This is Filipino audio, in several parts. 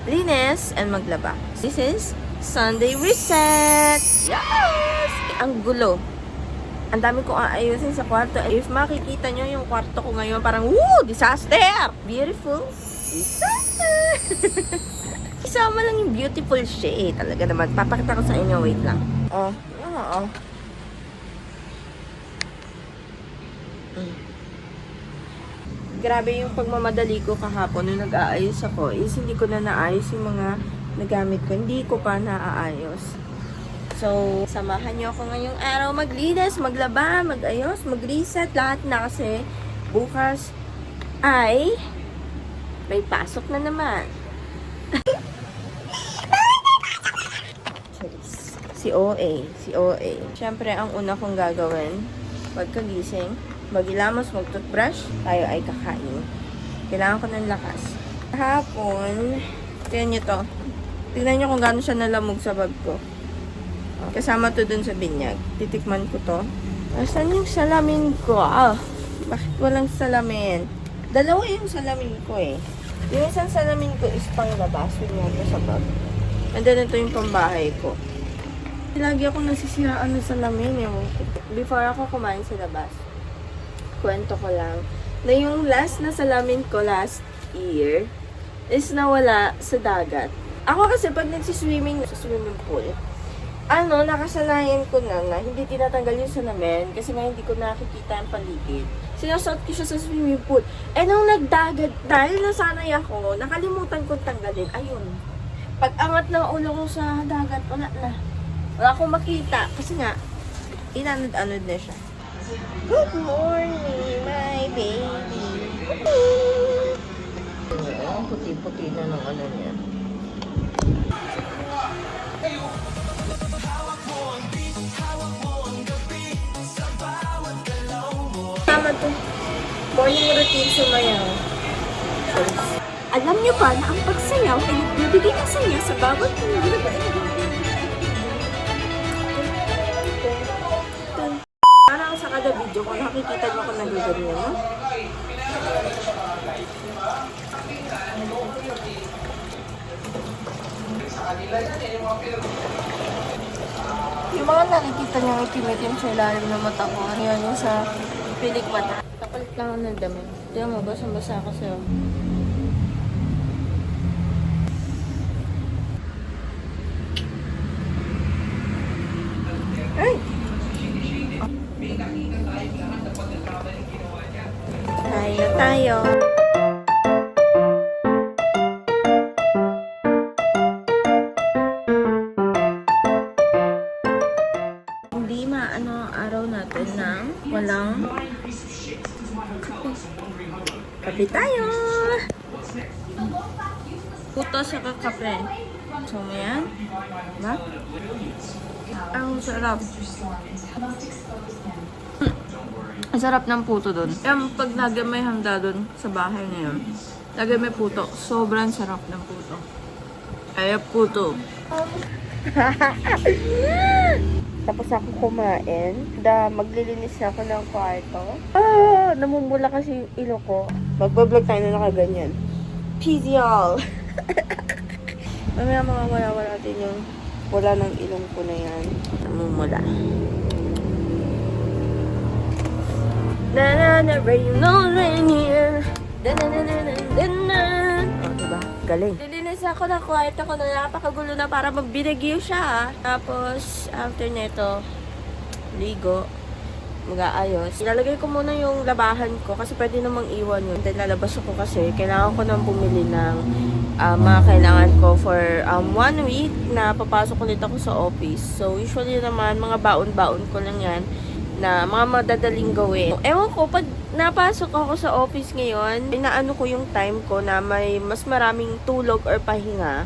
maglinis, and maglaba. This is Sunday reset! Yes! Ang gulo. Ang dami kong aayusin sa kwarto. If makikita nyo yung kwarto ko ngayon, parang, woo! Disaster! Beautiful disaster! Isama lang yung beautiful siya talaga naman. Papakita ko sa inyo. Wait lang. Grabe yung pagmamadali ko kahapon nung nag-aayos ako is hindi ko na naayos yung mga nagamit ko. Hindi ko pa naaayos. So, samahan nyo ako ngayong araw maglinis, maglaba, magayos, mag-reset. Lahat na kasi bukas ay may pasok na naman. Si OA. Siyempre, ang una kong gagawin pagkagising, magilamos, mag-toothbrush, tayo ay kakain. Kailangan ko ng lakas. Hapon, tignan nyo to. Tignan nyo kung gaano siya nalamog sa bag ko. Kasama to dun sa binyag. Titikman ko to. Asan yung salamin ko? Bakit walang salamin? Dalawa yung salamin ko eh. Yung isang salamin ko is panglabas. Yun yung sa bag. And then ito yung pambahay ko. Lagi akong nasisiraan ng salamin. Before ako kumain sa labas, kwento ko lang, na yung last na salamin ko last year is nawala sa dagat. Ako kasi pag nagsiswimming sa swimming pool, nakasanayan ko na hindi tinatanggal yung salamin kasi hindi ko nakikita ang paligid. Sinasuot ko siya sa swimming pool. Nung nagdagat, dahil nasanay ako, nakalimutan kong tanggalin. Ayun. Pag angat ng ulo ko sa dagat, wala na. Wala akong makita kasi nga, inanod-anod na siya. Good morning, my baby. Ang puti-puti na ng niya. Tama to. Morning routine sumayaw. Alam niyo ba na ang pagsayaw ay nagbibigay ng saya sa bawat hindi ba? Parang sa kada video ko, nakikita niyo ako nagaganyan. Yung mga nakikita niyo itim-itim sa ilalim ng mata ko, yan yung sa pilik mata. Kapalit lang ako ng dami. Tignan mo, basang-basa ako sa'yo. Ay! Tayo. Hindi maano araw natin ng walang kape tayo. Puto sa kape. So, yan. Diba? Ang sarap. Ang sarap ng puto doon. Kaya pag lagyan may handa doon sa bahay na yun, lagyan may puto. Sobrang sarap ng puto. Kaya puto. Tapos ako kumain. Maglilinis na ako ng kwarto. Namumula kasi yung ilo ko. Magbablog tayo na nakaganyan. Peace y'all! Mamaya mawawala natin yung wala ng ilong ko na yan. Namumula. Rain here. Diba? Galing. Lilinis ako ng kwarto ko na napakagulo na para magbinagyo siya. Tapos, after neto, ligo, mag-aayos. Ilalagay ko muna yung labahan ko kasi pwede namang iwan yun. Then, lalabas ako kasi kailangan ko nang bumili ng mga kailangan ko for 1 week na papasok ulit ako sa office. So, usually naman, mga baon-baon ko lang yan na mga madadaling gawin. Ewan ko, pag napasok ako sa office ngayon, inaano ko yung time ko na may mas maraming tulog or pahinga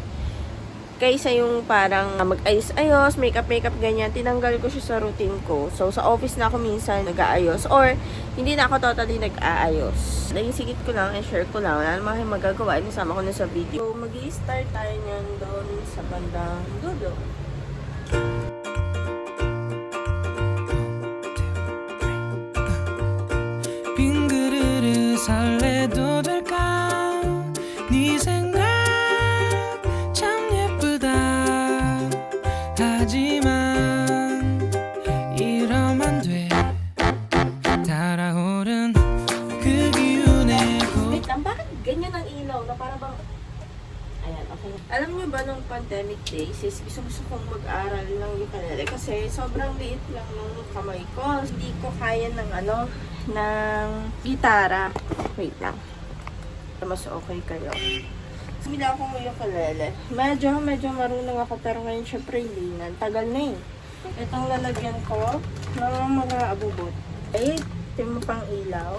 kaysa yung parang mag-ayos-ayos, makeup-makeup, ganyan. Tinanggal ko siya sa routine ko. So, sa office na ako minsan nag-aayos or hindi na ako totally nag-aayos. Naging sigit ko lang and share ko lang. Wala naman kayong magagawa. Isama ko na sa video. So, mag-i-start tayo niyan doon sa bandang dulo. 빙그르르 설레도 될까 네 생각 Alam niyo ba nung pandemic days, is gusto kong mag-aral ng ukulele kasi sobrang liit lang nung kamay ko. Hindi ko kaya ng ng gitara. Wait lang. Mas okay kayo. Sumila akong ukulele. Medyo marunong ako pero ngayon syempre hindi na. Tagal na eh. Itong lalagyan ko ng mga abubot. Okay, ito mo pang ilaw.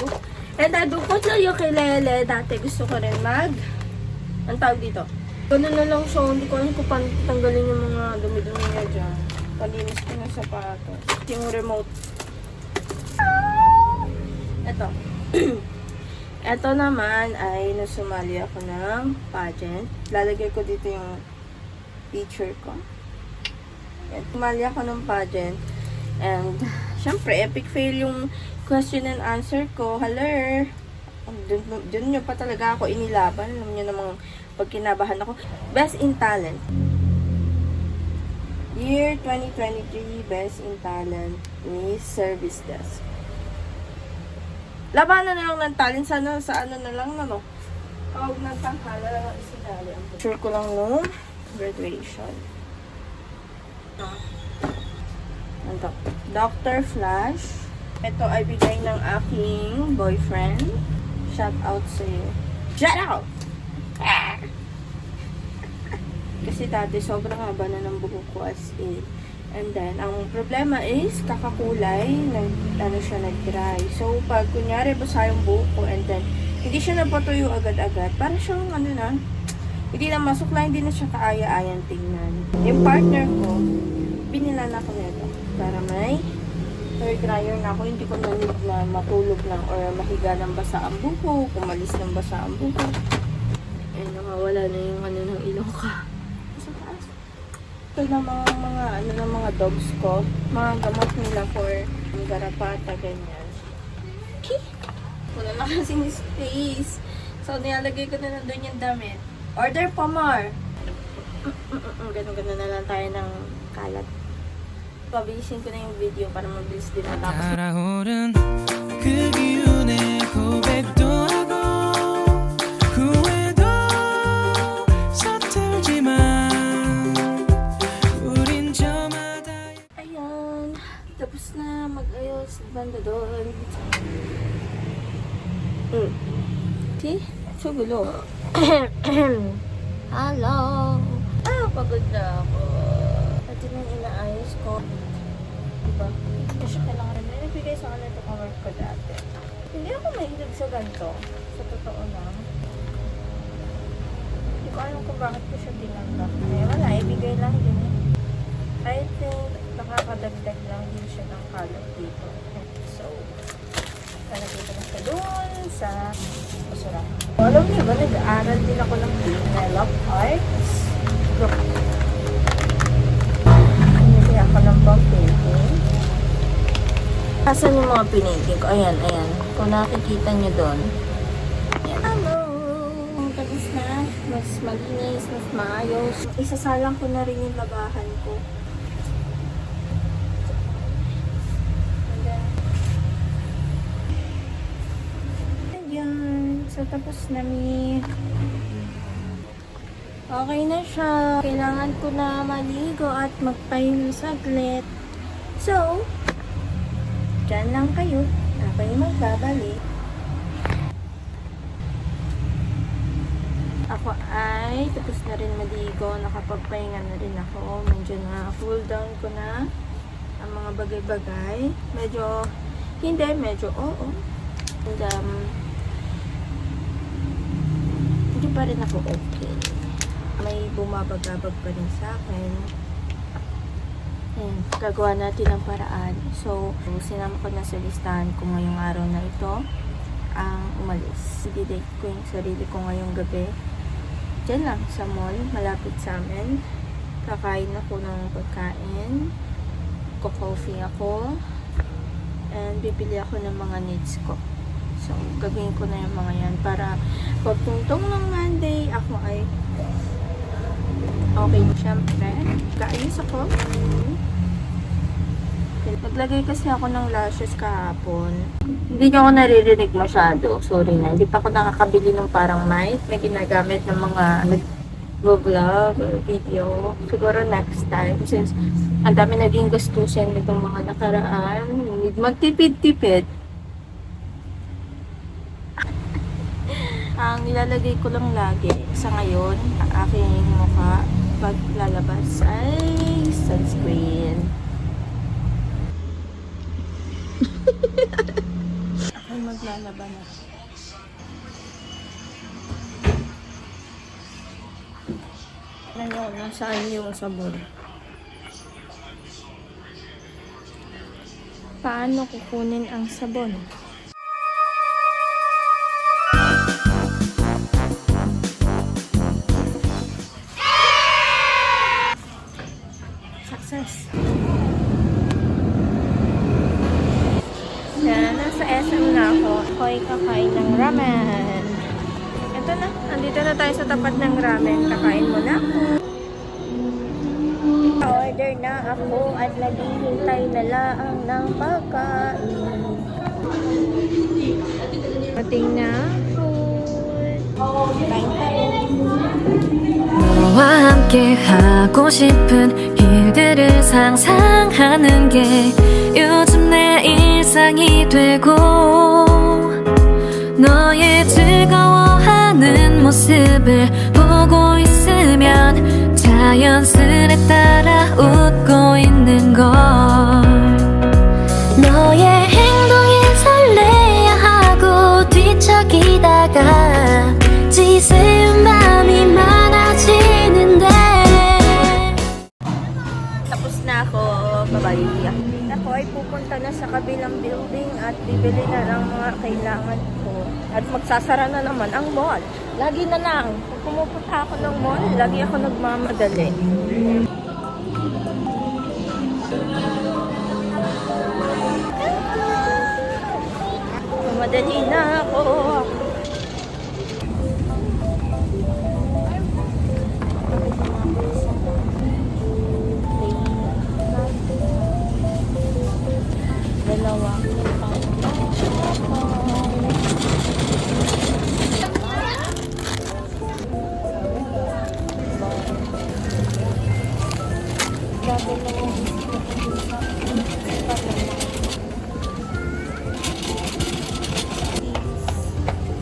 And bukod sa ukulele, dati gusto ko rin ang tawag dito. Ganun na lang siya, hindi ko alam kung paano tanggalin yung mga dumi-dumi niya dyan. Palinis ko ng sapatos. Yung remote. Ito. Ito naman ay nasumali ako ng pageant. Lalagay ko dito yung picture ko. Yan, sumali ako ng pageant. And, syempre, epic fail yung question and answer ko. Hello! Dun nyo pa talaga ako inilaban. Alam nyo namang pag kinabahan ako. Best in Talent. Year 2023, Best in Talent, Miss Service Desk. Labanan na lang ng talent. Sana sa ano na lang, Pag nagtangkala lang ang isinali. Sure ko lang no graduation. Dr. Flash. Ito ay bigay ng aking boyfriend. Shout out sa'yo. Shout out! Kasi dati sobrang haba na ng buhok ko as in. And then, ang problema is, kakakulay, nag-dry. So, pag kunyari basa yung buhok ko, and then, hindi siya napatuyo agad-agad, para siyang, hindi na masukla, hindi na siya kaaya-ayang tingnan. Yung partner ko, binila na ko nito, para may hair dryer na ako, hindi ko na need na matulog lang, or mahiga ng basa ang buhok, umalis ng basa ang buhok. Eh, nakawala na yung ng ilong ka. Ito na mga dogs ko. Mga gamot nila for garapata, ganyan. Wala na kasing space. So, nilalagay ko na doon yung damit. Order pa more! Ganun-ganun na lang tayo ng kalat. Pabilisin ko na yung video para mabilis din matapos. Tapos na mag-ayos banda doon. See? So gulo. Hello! Pagod na ako. Pati nang inaayos ko. Diba? Kasi kailangan rin. Nabigay sa kanila ito work ko dati. Hindi ako mahilig sa ganito. Sa totoo lang. Hindi ko alam kung bakit ko siya tinanggap. Eh, wala. Ibigay lang din. I think nakakadagdag lang din siya ng kalat dito. So, nalagay ko na siya doon sa basura. Alam niyo ba, nag-aaral din ako ng love arts. Look. Hindi ako ng pang painting. Asan yung mga pinainting ko? Ayan. Kung nakikita niyo doon. Ayan. Hello! Tapos na. Mas malinis, mas maayos. Isasalang ko na rin yung labahan ko. So, tapos na okay na siya. Kailangan ko na maligo at magpahinga saglit. So, dyan lang kayo. Ako'y magbabalik. Ako ay tapos na rin maligo. Nakapagpahinga na rin ako. Medyo na cool down ko na ang mga bagay-bagay. Medyo oo. And, hindi pa rin ako okay. May bumabagabag pa rin sa akin. Ayan, gagawa natin ang paraan. So, sinama ko na sa listahan ko ngayong araw na ito ang umalis. I-date ko yung sarili ko ngayong gabi. Diyan lang, sa mall, malapit sa amin. Kakain ako ng pagkain. Ko-coffee ako. And bibili ako ng mga needs ko. So, gagawin ko na yung mga yan para pagtungtong ng Monday, ako ay okay. Siyempre, kaayos ako. Naglagay kasi ako ng lashes kahapon. Hindi nyo ako naririnig masyado. Sorry na. Hindi pa ako nakakabili ng parang mic. May ginagamit ng mga vlog or video. Siguro next time. Since ang dami naging gastusin nitong mga nakaraan. Need magtipid-tipid. Ang nilalagay ko lang lagi sa ngayon, ang aking mukha pag lalabas ay sunscreen. Ako maglalaba na. Tignan nyo kung nasaan yung sabon. Paano kukunin ang sabon? Success! Nasa SM na ako. Ako'y kakain ng ramen. Ito na. Andito na tayo sa tapat ng ramen. Kakain mo na ako. Order na ako at naghihintay na lang ng pagkain. Ating na food. Kain tayo. 너와 함께 하고 싶은 일들을 상상하는 게 요즘 내 일상이 되고 너의 즐거워하는 모습을 보고 있으면 자연스레 따라 웃고 있는 걸 너의 행동에 설레야 하고 뒤척이다가 지새운 밤이 많아지는데 Tapos na ako, babalik. Ako ay pupunta na sa kabilang building at bibili na ng mga kailangan ko. At magsasara na naman ang mall. Lagi na lang. Kung pumupunta ako ng mall, lagi ako nagmamadali. Mamadali na ako. Dalawa.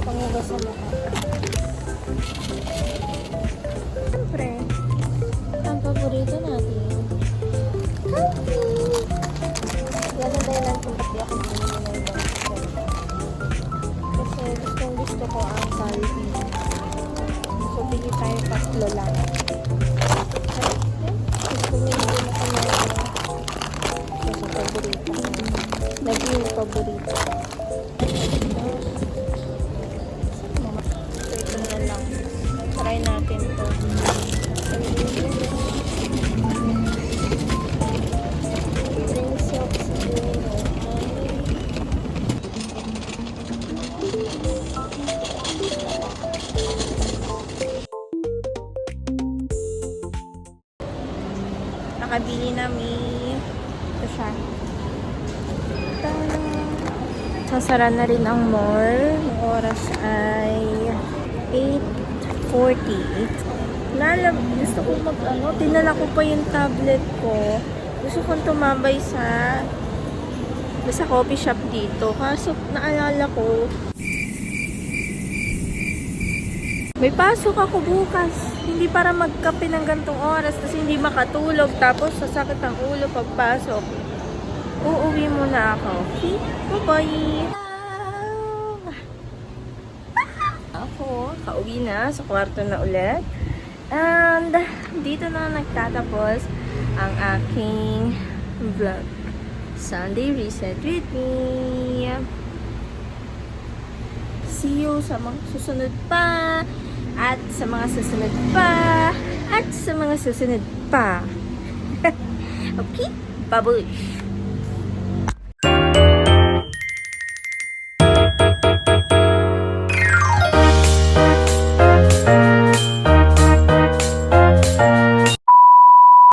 Pangugas sa mukha. Siyempre, ang paborito natin. Yan ang dahilan kung bakit ako bumili ng ganito. Kasi gusto ko ang Calbee. So, bili tayo tatlo lang. Bumili din ako ng sa paborito. Naging paborito. So, ito na lang. Try natin to. Nakabili namin. Ito siya. Ta-da! Sasara na rin ang mall. Ang oras ay 8:40. Gusto ko tinala ko pa yung tablet ko. Gusto kong tumambay sa coffee shop dito. Kaso naalala ko, may pasok ako bukas. Hindi para magkape ng gantong oras tapos hindi makatulog tapos sasakit ang ulo pagpasok. Uuwi muna ako. Okay? Bye-bye! Ako, kauwi na sa kwarto na ulit. And dito na nagtatapos ang aking vlog. Sunday Reset with me. See you sa mga susunod pa. At sa mga susunod pa. At sa mga susunod pa. Okay? Babush!